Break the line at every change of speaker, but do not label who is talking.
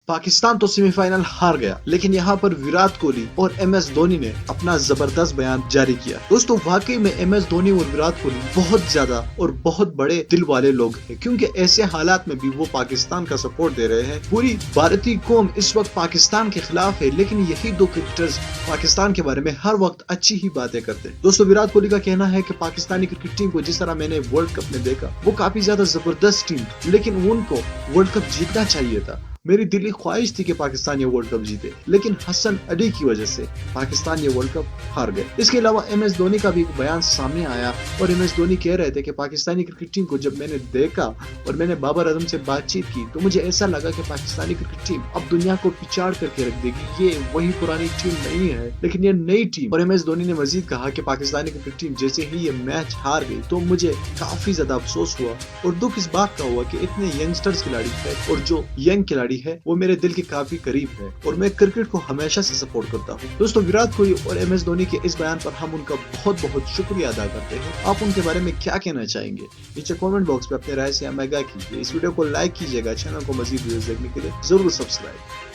पाकिस्तान तो सेमीफाइनल हार गया, लेकिन यहाँ पर विराट कोहली और MS धोनी ने अपना जबरदस्त बयान जारी किया। दोस्तों वाकई में MS धोनी और विराट कोहली बहुत ज्यादा और बहुत बड़े दिल वाले लोग हैं, क्योंकि ऐसे हालात में भी वो पाकिस्तान का सपोर्ट दे रहे हैं। पूरी भारतीय कौम इस वक्त पाकिस्तान के खिलाफ है, लेकिन यही दो क्रिकेटर्स पाकिस्तान के बारे में हर वक्त अच्छी ही बातें करते हैं। दोस्तों विराट कोहली का कहना है कि पाकिस्तानी क्रिकेट टीम को जिस तरह मैंने वर्ल्ड कप में देखा, वो काफी ज्यादा जबरदस्त टीम, लेकिन उनको वर्ल्ड कप जीतना चाहिए था। मेरी दिली ख्वाहिश थी कि पाकिस्तान ये वर्ल्ड कप जीते, लेकिन हसन अली की वजह से पाकिस्तान ये वर्ल्ड कप हार गए। इसके अलावा MS धोनी का भी एक बयान सामने आया और MS धोनी कह रहे थे कि पाकिस्तानी क्रिकेट टीम को जब मैंने देखा और मैंने बाबर आजम से बातचीत की, तो मुझे ऐसा लगा कि पाकिस्तानी क्रिकेट टीम अब दुनिया को पिछाड़ करके रख देगी। ये वही पुरानी टीम नहीं है, लेकिन ये नई टीम। और MS धोनी ने मजीद कहा कि पाकिस्तानी क्रिकेट टीम जैसे ही ये मैच हार गई तो मुझे काफी ज्यादा अफसोस हुआ और दुख इस बात का हुआ कि इतने यंगस्टर्स खिलाड़ी है और जो यंग खिलाड़ी है वो मेरे दिल के काफी करीब है और मैं क्रिकेट को हमेशा से सपोर्ट करता हूँ। दोस्तों विराट कोहली और MS धोनी के इस बयान पर हम उनका बहुत बहुत शुक्रिया अदा करते हैं। आप उनके बारे में क्या कहना चाहेंगे? नीचे कमेंट बॉक्स में अपने राय से आगाह कीजिए। इस वीडियो को लाइक कीजिएगा। चैनल को मजीद वीडियोस देखने के लिए जरूर सब्सक्राइब।